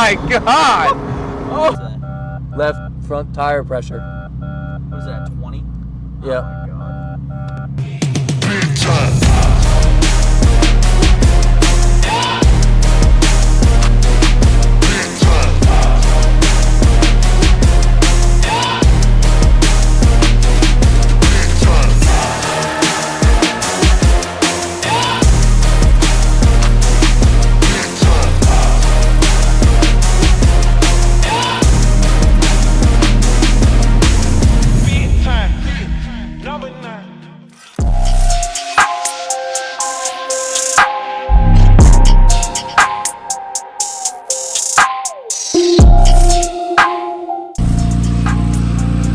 my God! Oh. Left front tire pressure. What was that, 20? Yep. Oh my God.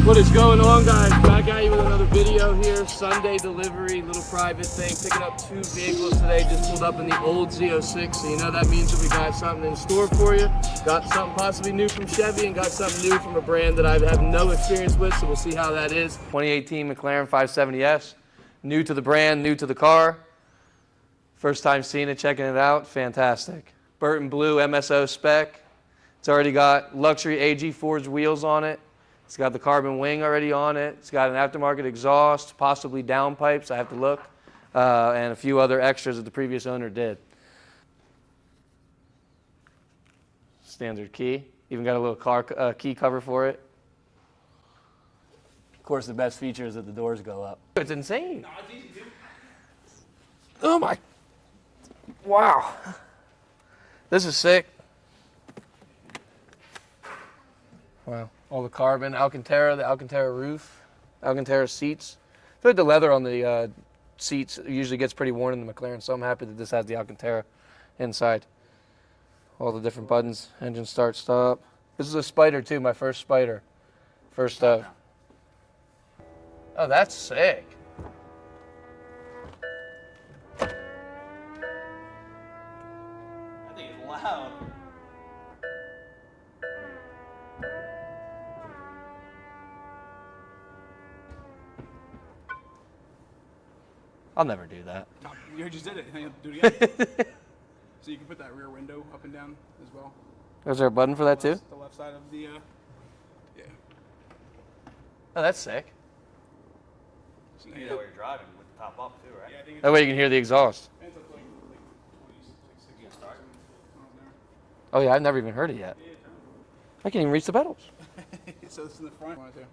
What is going on, guys? Back at you with another video here. Sunday delivery, little private thing. Picking up 2 vehicles today. Just pulled up in the old Z06, so you know that means that we got something in store for you. Got something possibly new from Chevy and got something new from a brand that I have no experience with, so we'll see how that is. 2018 McLaren 570S. New to the brand, new to the car. First time seeing it, checking it out. Fantastic. Burton Blue MSO spec. It's already got luxury AG forged wheels on it. It's got the carbon wing already on it. It's got an aftermarket exhaust, possibly downpipes. I have to look, and a few other extras that the previous owner did. Standard key. Even got a little car key cover for it. Of course, the best feature is that the doors go up. It's insane. No, it's easy, dude. Oh my! Wow. This is sick. Wow. All the carbon, Alcantara, the Alcantara roof, Alcantara seats. I feel like the leather on the seats usually gets pretty worn in the McLaren, so I'm happy that this has the Alcantara inside. All the different buttons, engine start, stop. This is a Spider too, my first Spider. First, oh, that's sick. That thing is loud. I'll never do that. No, you just did it. You have to do it again. So you can put that rear window up and down as well. Is there a button for that too? The left side of the, yeah. Oh, that's sick. So you can do that while you're driving with the top up too, right? Yeah, I think it's That way you can hear the exhaust. it's up like 60 You can start. miles an Oh yeah, I've never even heard it yet. hour. I can't even reach the pedals. So this is in the front. One, two.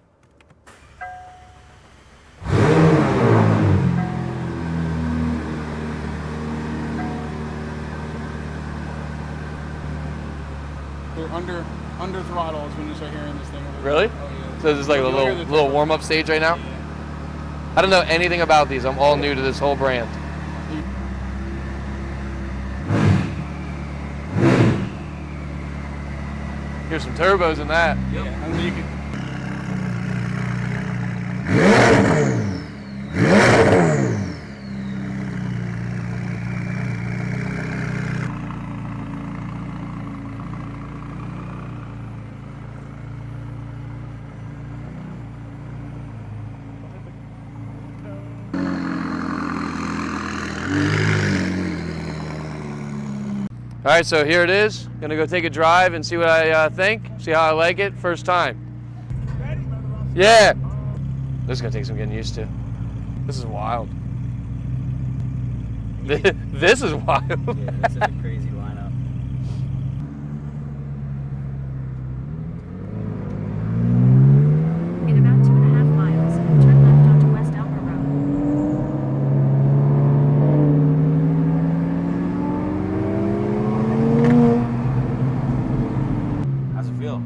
They're under throttle is when you start hearing this thing. Really? Oh yeah. So this is like a You'll hear the little turbo. warm-up stage right now? I don't know anything about these. I'm all new to this whole brand. Here's some turbos in that. Yeah, and then you can. All right, so here it is. Gonna go take a drive and see what I think, see how I like it. First time. Yeah. This is gonna take some getting used to. This is wild. This is wild. Yeah, this is a crazy lineup. In about 2.5 miles, turn left onto West Elmer Road. How's it feel?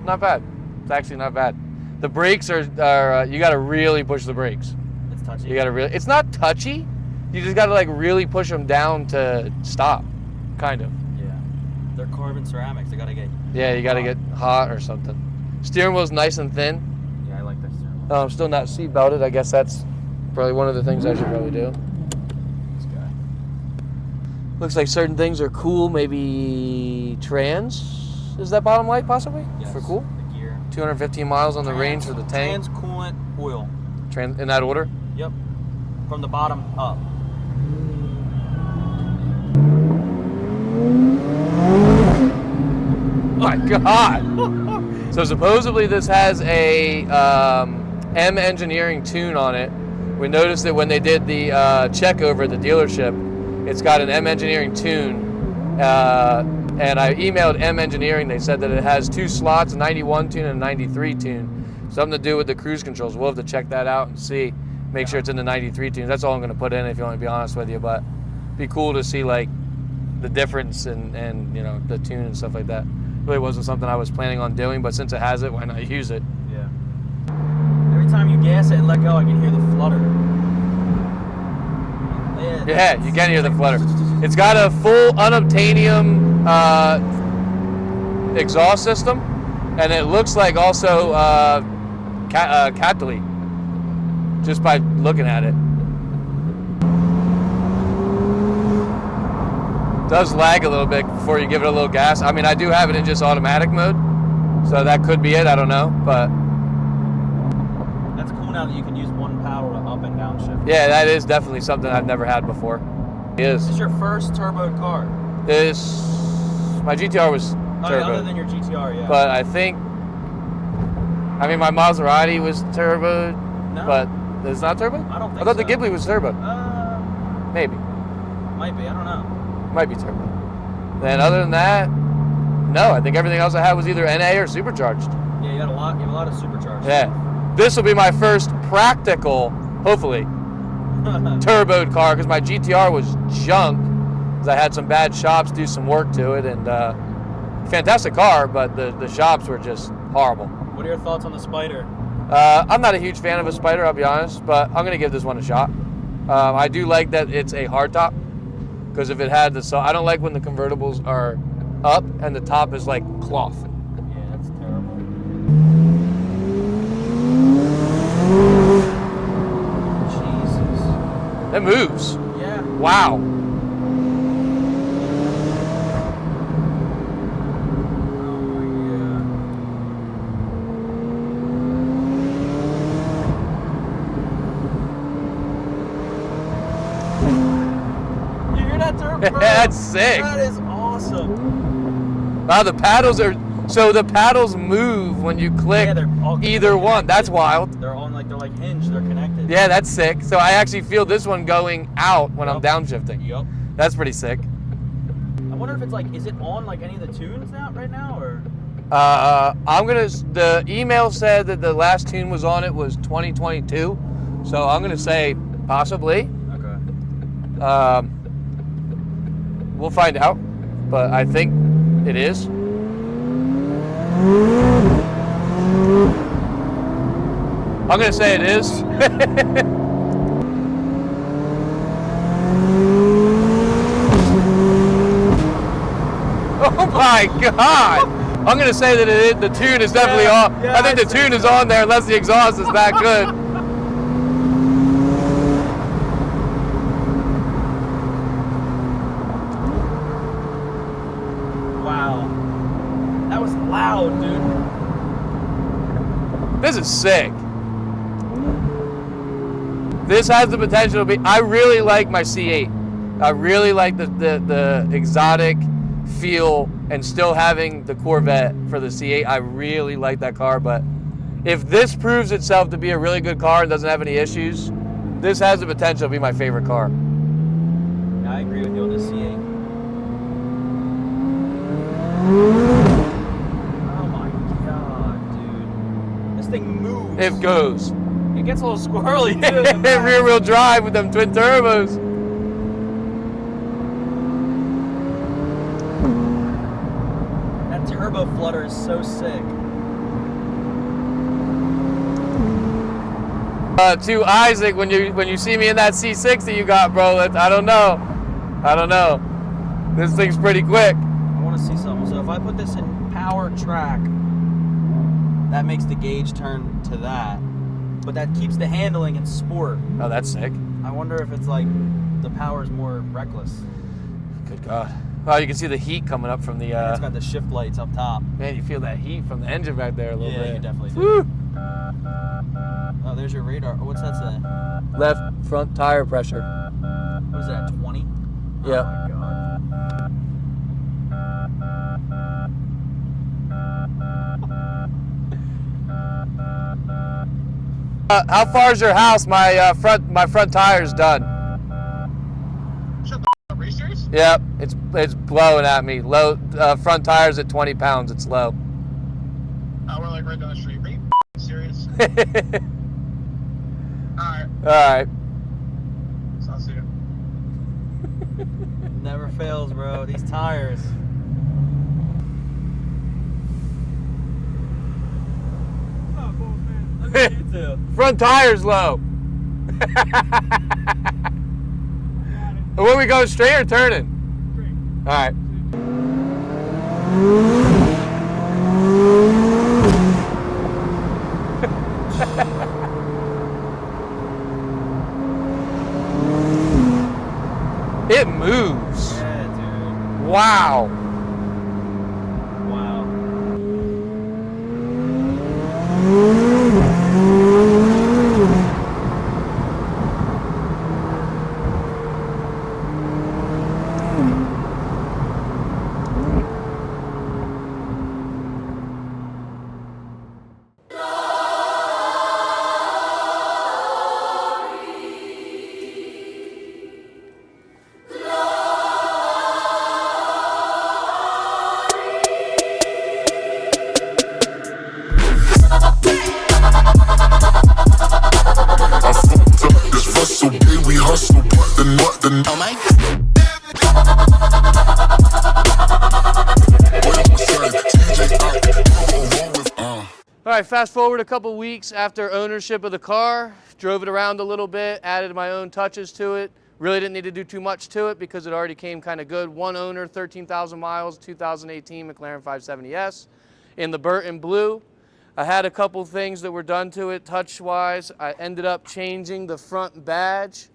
Not bad. It's actually not bad. The brakes are you gotta really push the brakes. It's touchy. You gotta really, it's not touchy. You just gotta like really push them down to stop, kind of. Yeah. They're carbon ceramics. They gotta get. Yeah, you gotta get hot or something. Steering wheel's nice and thin. Yeah, I like that steering wheel. I'm still not seat belted. I guess that's probably one of the things I should probably do. This guy. Looks like certain things are cool. Maybe trans. Is that bottom light possibly? Yes. For cool? The gear. 215 miles on the range for the tank. Trans coolant oil. In that order? Yep. From the bottom up. my God. So supposedly this has a M Engineering tune on it. We noticed that when they did the check over at the dealership, it's got an M Engineering tune. And I emailed M Engineering. They said that it has 2 slots, a 91 tune and a 93 tune. Something to do with the cruise controls. We'll have to check that out and see. Make sure it's in the 93 tunes. That's all I'm going to put in if you want to be honest with you. But it'd be cool to see like the difference and you know the tune and stuff like that. Really wasn't something I was planning on doing, but since it has it, why not use it? Yeah. Every time you gas it and let go, I can hear the flutter. Yeah, you can hear the flutter. It's got a full unobtainium exhaust system, and it looks like also catalytic, just by looking at it. Does lag a little bit before you give it a little gas. I mean, I do have it in just automatic mode, so that could be it. I don't know, but that's cool now that you can use one paddle to up and down shift. yeah, that is definitely something I've never had before. It is. This is your first turboed car? My GTR was turbo. Other than your GTR, yeah. But I think, I mean, my Maserati was turbo, No. but it's not turbo? I don't think I thought so. the Ghibli was turbo. Maybe. Might be, I don't know. Might be turbo. Then other than that, no, I think everything else I had was either NA or supercharged. Yeah, you have a lot of supercharged. Yeah. This will be my first practical, hopefully, turboed car, because my GTR was junk, because I had some bad shops do some work to it, and fantastic car, but the shops were just horrible. What are your thoughts on the Spider? I'm not a huge fan of a Spider, I'll be honest, but I'm going to give this one a shot. I do like that it's a hardtop, because if it had the... So I don't like when the convertibles are up and the top is like cloth. Yeah, that's terrible. Jesus. It moves. Yeah. Wow. That's sick. That is awesome. Wow, the paddles are... So the paddles move when you click Yeah, they're all either one. That's wild. They're like hinged. They're connected. Yeah, that's sick. So I actually feel this one going out when I'm downshifting. Yep. That's pretty sick. I wonder if it's like, is it on like any of the tunes now right now, or? The email said that the last tune was on it was 2022. So I'm gonna say possibly. Okay. We'll find out, but I think it is. I'm gonna say it is. Oh my God! I'm gonna say that the tune is definitely on. Yeah, I think the tune is on there unless the exhaust is that good. That was loud, dude. This is sick. This has the potential to be... I really like my C8. I really like the exotic feel and still having the Corvette for the C8. I really like that car, but if this proves itself to be a really good car and doesn't have any issues, this has the potential to be my favorite car. Yeah, I agree with you on the C8. Oh my God, dude. This thing moves. It goes. It gets a little squirrely, too. Rear wheel drive with them twin turbos. That turbo flutter is so sick. To Isaac, when you see me in that C60 you got, bro, I don't know. This thing's pretty quick. I want to see something. So if I put this in power track, that makes the gauge turn to that. But that keeps the handling in sport. Oh, that's sick. I wonder if it's like the power is more reckless. Good God. Oh, you can see the heat coming up from the... It's got the shift lights up top. Man, you feel that heat from the engine back there a little bit. Yeah, you definitely do. Woo! Oh, there's your radar. What's that say? Left front tire pressure. What is that, 20? Yep. Oh my God. How far is your house? My front tire's done. Shut the f*** up, are you serious? Yep, it's blowing at me. Low front tires at 20 pounds. It's low. We're like right down the street. Are you f***ing serious? Alright, All right. so I'll see you. Never fails, bro. These tires. Look at you two. Front tire's low. Where we going, straight or turning? Straight. All right. It moves. Yeah, dude. Wow. Wow. Oh my. All right, fast forward a couple weeks after ownership of the car, drove it around a little bit, added my own touches to it. Really didn't need to do too much to it because it already came kind of good. One owner, 13,000 miles, 2018 McLaren 570S in the burnt blue. I had a couple things that were done to it touch-wise. I ended up changing the front badge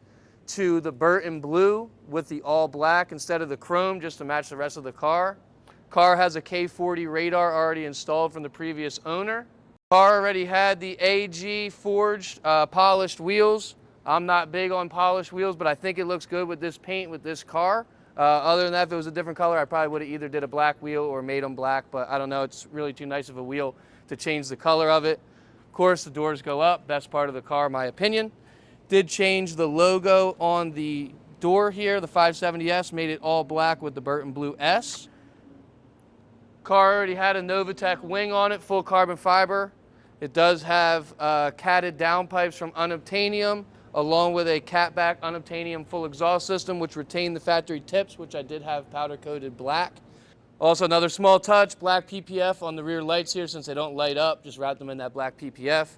to the burnt blue with the all black instead of the chrome just to match the rest of the car. Car has a K40 radar already installed from the previous owner. Car already had the AG forged polished wheels. I'm not big on polished wheels, but I think it looks good with this paint with this car. Other than that, if it was a different color, I probably would have either did a black wheel or made them black, but I don't know, it's really too nice of a wheel to change the color of it. Of course, the doors go up, best part of the car, in my opinion. Did change the logo on the door here, the 570S, made it all black with the burnt blue S. Car already had a Novatec wing on it, full carbon fiber. It does have catted downpipes from unobtainium, along with a catback unobtainium full exhaust system, which retained the factory tips, which I did have powder coated black. Also another small touch, black PPF on the rear lights here since they don't light up, just wrap them in that black PPF.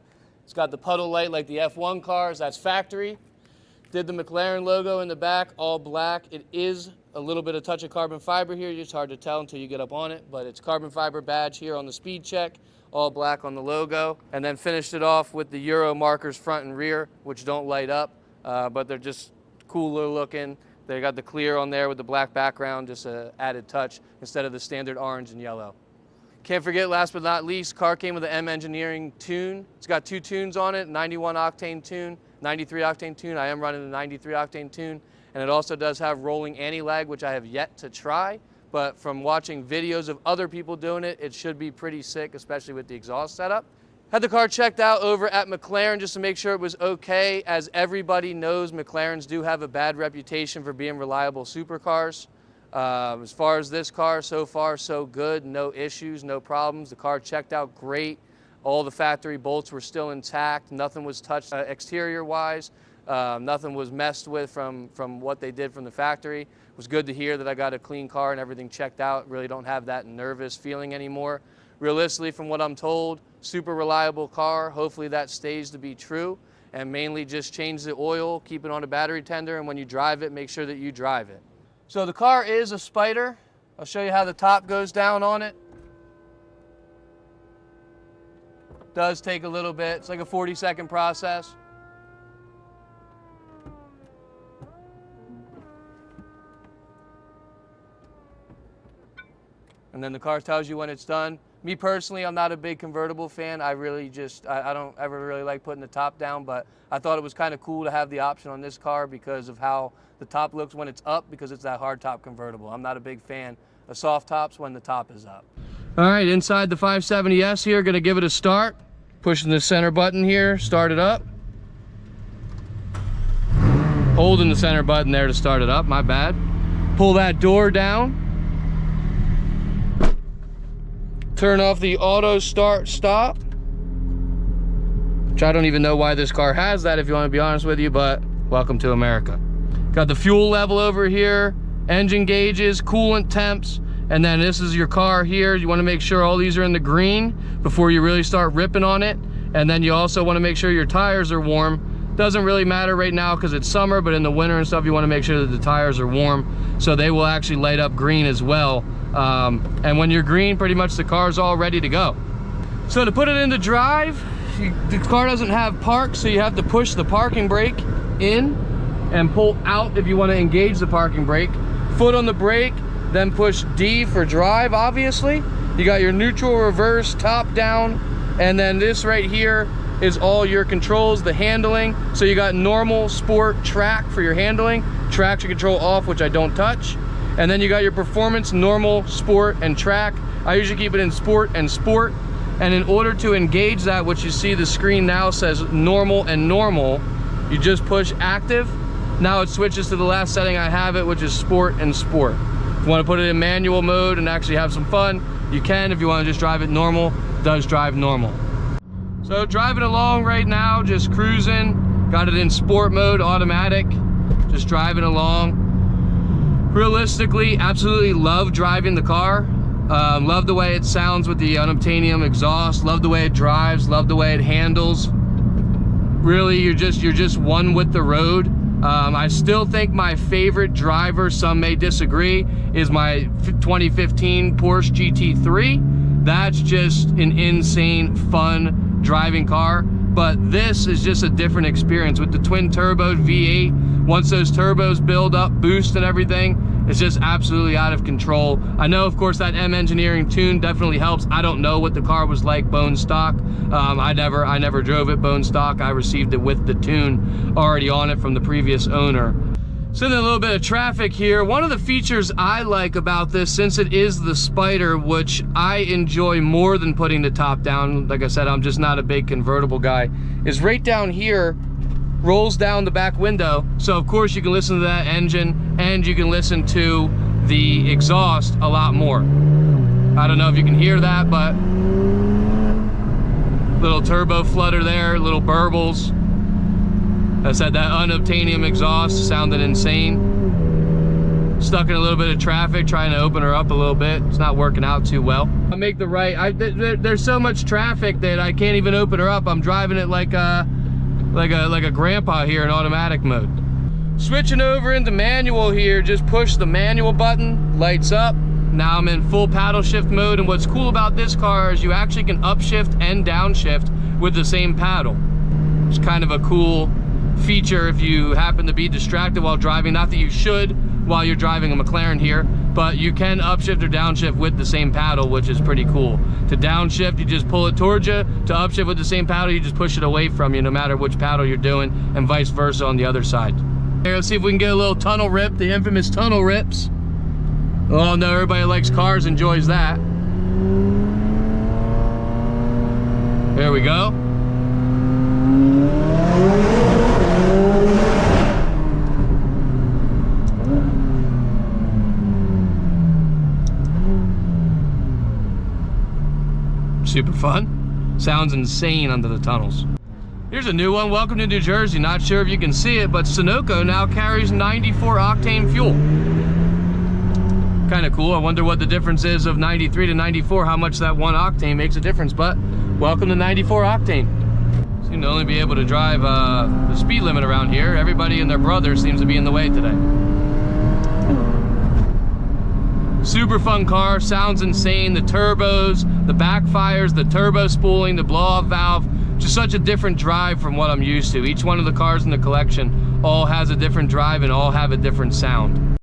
It's got the puddle light like the F1 cars, that's factory. Did the McLaren logo in the back, all black. It is a little bit of touch of carbon fiber here, it's hard to tell until you get up on it, but it's carbon fiber badge here on the speed check, all black on the logo. And then finished it off with the Euro markers front and rear, which don't light up, but they're just cooler looking. They got the clear on there with the black background, just an added touch instead of the standard orange and yellow. Can't forget, last but not least, car came with an M Engineering tune. It's got two tunes on it, 91 octane tune, 93 octane tune. I am running the 93 octane tune. And it also does have rolling anti-lag, which I have yet to try. But from watching videos of other people doing it, it should be pretty sick, especially with the exhaust setup. Had the car checked out over at Mclaren just to make sure it was okay. As everybody knows, McLarens do have a bad reputation for being reliable supercars. As far as this car, so far so good, no issues, no problems. The car checked out great. All the factory bolts were still intact. Nothing was touched exterior-wise. Nothing was messed with from what they did from the factory. It was good to hear that I got a clean car and everything checked out. Really don't have that nervous feeling anymore. Realistically, from what I'm told, super reliable car. Hopefully that stays to be true. And mainly just change the oil, keep it on a battery tender, and when you drive it, make sure that you drive it. So the car is a Spider. I'll show you how the top goes down on it. Does take a little bit. It's like a 40-second process. And then the car tells you when it's done. Me personally, I'm not a big convertible fan. I really just, I don't ever really like putting the top down, but I thought it was kind of cool to have the option on this car because of how the top looks when it's up, because it's that hard top convertible. I'm not a big fan of soft tops when the top is up. All right, inside the 570S here, gonna give it a start. Pushing the center button here, start it up. Holding the center button there to start it up, my bad. Pull that door down. Turn off the auto start stop. Which I don't even know why this car has that, if you want to be honest with you, but welcome to America. Got the fuel level over here, engine gauges, coolant temps, and then this is your car here. You want to make sure all these are in the green before you really start ripping on it. And then you also want to make sure your tires are warm. Doesn't really matter right now because it's summer, but in the winter and stuff, you want to make sure that the tires are warm, so they will actually light up green as well. And when you're green, pretty much the car's all ready to go. So to put it into drive, the car doesn't have park, so you have to push the parking brake in and pull out if you want to engage the parking brake. Foot on the brake, then push D for drive, obviously. You got your neutral, reverse, top, down, and then this right here is all your controls, the handling. So you got normal, sport, track for your handling. Traction control off, which I don't touch. And then you got your performance, normal, sport, and track. I usually keep it in sport and sport. And in order to engage that, which you see the screen now says normal and normal, you just push active. Now it switches to the last setting I have it, which is sport and sport. If you want to put it in manual mode and actually have some fun, you can. If you want to just drive it normal, it does drive normal. So driving along right now, just cruising. Got it in sport mode, automatic. Just driving along. Realistically, absolutely love driving the car. Love the way it sounds with the unobtainium exhaust. Love the way it drives. Love the way it handles. Really, you're just one with the road. I still think my favorite driver, some may disagree, is my 2015 Porsche GT3. That's just an insane, fun driving car. But this is just a different experience with the twin turbo V8. Once those turbos build up, boost and everything, it's just absolutely out of control. I know, of course, that M Engineering tune definitely helps. I don't know what the car was like bone stock. I never drove it bone stock. I received it with the tune already on it from the previous owner. So then a little bit of traffic here. One of the features I like about this, since it is the Spider, which I enjoy more than putting the top down, like I said, I'm just not a big convertible guy, is right down here, rolls down the back window. So of course you can listen to that engine and you can listen to the exhaust a lot more. I don't know if you can hear that, but little turbo flutter there, little burbles. I said that unobtainium exhaust sounded insane. Stuck in a little bit of traffic, trying to open her up a little bit. It's not working out too well. I make the right. There's so much traffic that I can't even open her up. I'm driving it like a grandpa here in automatic mode. Switching over into manual here, just push the manual button, lights up. Now I'm in full paddle shift mode, and what's cool about this car is you actually can upshift and downshift with the same paddle. It's kind of a cool feature if you happen to be distracted while driving. Not that you should while you're driving a McLaren here, but you can upshift or downshift with the same paddle, which is pretty cool. To downshift, you just pull it towards you. To upshift with the same paddle, you just push it away from you, no matter which paddle you're doing, and vice versa on the other side. Here, let's see if we can get a little tunnel rip, the infamous tunnel rips. Oh no, everybody that likes cars enjoys that. There we go. Super fun. Sounds insane under the tunnels. Here's a new one. Welcome to New Jersey. Not sure if you can see it, but Sunoco now carries 94 octane fuel. Kind of cool. I wonder what the difference is of 93 to 94, how much that 1 octane makes a difference, but welcome to 94 octane. Seem to only be able to drive the speed limit around here. Everybody and their brother seems to be in the way today. Super fun car, sounds insane. The turbos, the backfires, the turbo spooling, the blow-off valve, just such a different drive from what I'm used to. Each one of the cars in the collection all has a different drive and all have a different sound.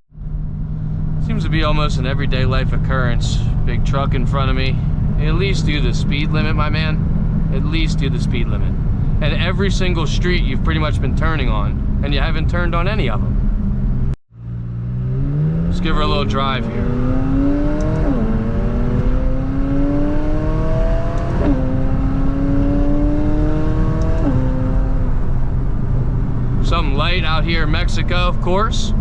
Seems to be almost an everyday life occurrence. Big truck in front of me. At least do the speed limit, my man. At least do the speed limit. And every single street you've pretty much been turning on, and you haven't turned on any of them. Let's give her a little drive here. something light out here in Mexico, of course.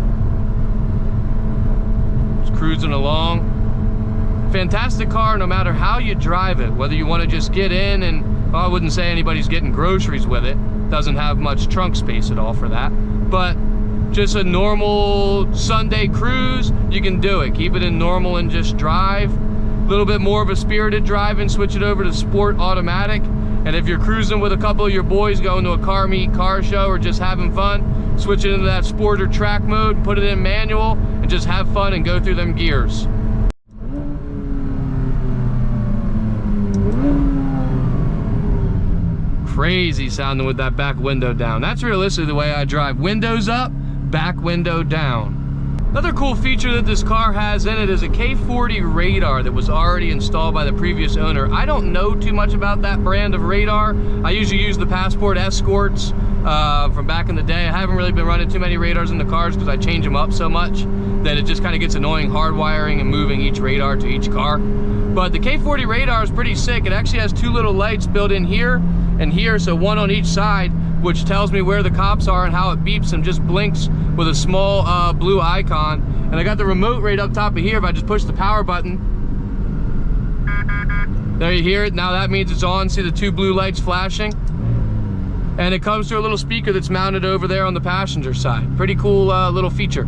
Just cruising along. Fantastic car no matter how you drive it, whether you want to just get in and, well, I wouldn't say anybody's getting groceries with it. Doesn't have much trunk space at all for that. But just a normal Sunday cruise, you can do it. Keep it in normal and just drive. A little bit more of a spirited driving, switch it over to sport automatic. And if you're cruising with a couple of your boys going to a car meet, car show, or just having fun, switch it into that sport or track mode, put it in manual, and just have fun and go through them gears. Crazy sounding with that back window down. That's realistically the way I drive. Windows up, back window down. Another cool feature that this car has in it is a K40 radar that was already installed by the previous owner. I don't know too much about that brand of radar. I usually use the Passport Escorts from back in the day. I haven't really been running too many radars in the cars because I change them up so much that it just kind of gets annoying hardwiring and moving each radar to each car. But the K40 radar is pretty sick. It actually has two little lights built in here and here, so one on each side, which tells me where the cops are and how it beeps and just blinks with a small blue icon. And I got the remote right up top of here. If I just push the power button, there you hear it. Now that means it's on. See the two blue lights flashing? And it comes to a little speaker that's mounted over there on the passenger side. Pretty cool little feature.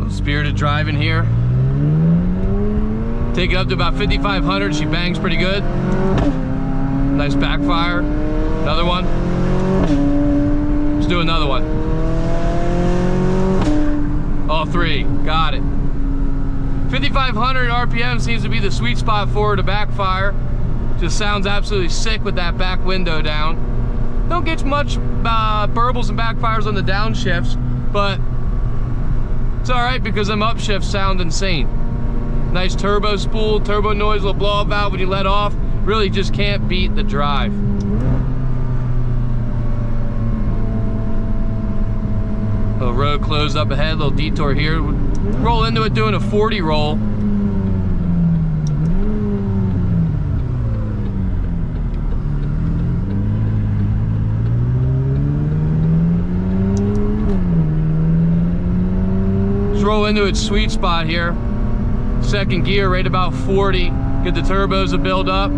Spirited driving here. Take it up to about 5,500. She bangs pretty good. Nice backfire. Another one. Let's do another one. All three. Got it. 5,500 RPM seems to be the sweet spot for her to backfire. Just sounds absolutely sick with that back window down. Don't get much burbles and backfires on the downshifts, but it's all right because them upshifts sound insane. Nice turbo spool, turbo noise, little blow up valve when you let off. Really just can't beat the drive. Little road closed up ahead, little detour here. Roll into it doing a 40 roll. Roll into its sweet spot here. Second gear right about 40. Get the turbos to build up.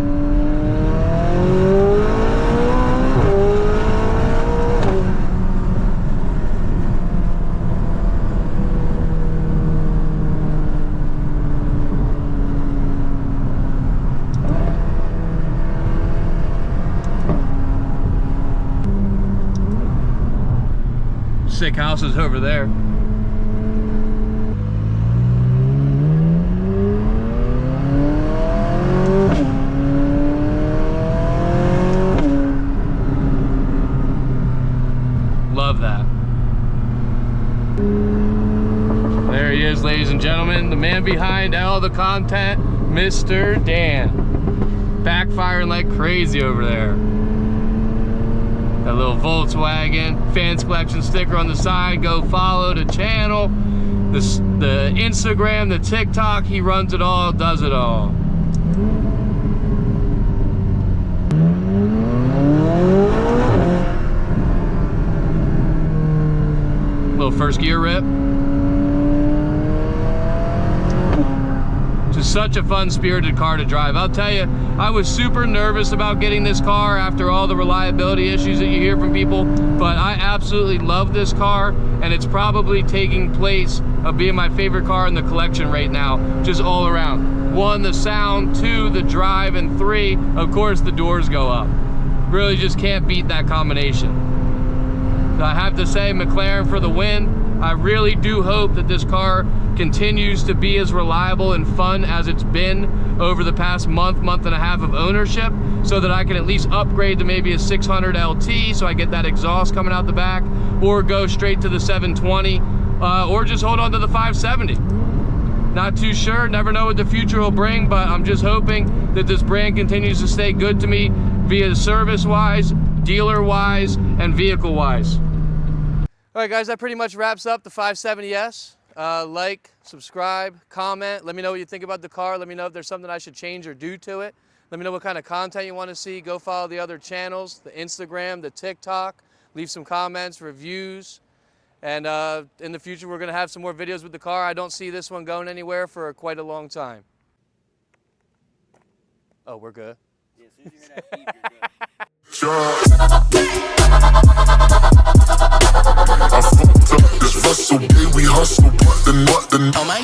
Sick houses over there. Love that. There he is, ladies and gentlemen, the man behind all the content, Mr. Dan. Backfiring like crazy over there. That little Volkswagen, fans collection sticker on the side. Go follow the channel, the Instagram, the TikTok. He runs it all, does it all. Little first gear rip. Just such a fun spirited car to drive. I'll tell you, I was super nervous about getting this car after all the reliability issues that you hear from people, but I absolutely love this car, and it's probably taking place of being my favorite car in the collection right now, just all around. 1, the sound, 2, the drive, and 3, of course the doors go up. Really just can't beat that combination. I have to say, McLaren for the win. I really do hope that this car continues to be as reliable and fun as it's been over the past month and a half of ownership, so that I can at least upgrade to maybe a 600 LT so I get that exhaust coming out the back, or go straight to the 720. or just hold on to the 570. Not too sure, never know what the future will bring, but I'm just hoping that this brand continues to stay good to me via service-wise, dealer-wise, and vehicle-wise. All right, guys, that pretty much wraps up the 570S. Like, subscribe, comment. Let me know what you think about the car. Let me know if there's something I should change or do to it. Let me know what kind of content you want to see. Go follow the other channels, the Instagram, the TikTok. Leave some comments, reviews. And in the future, we're going to have some more videos with the car. I don't see this one going anywhere for quite a long time. Oh, we're good. Yeah, as soon as you hear that beep, you're good. I fucked up this Russell, yeah, we hustle, what the, oh my.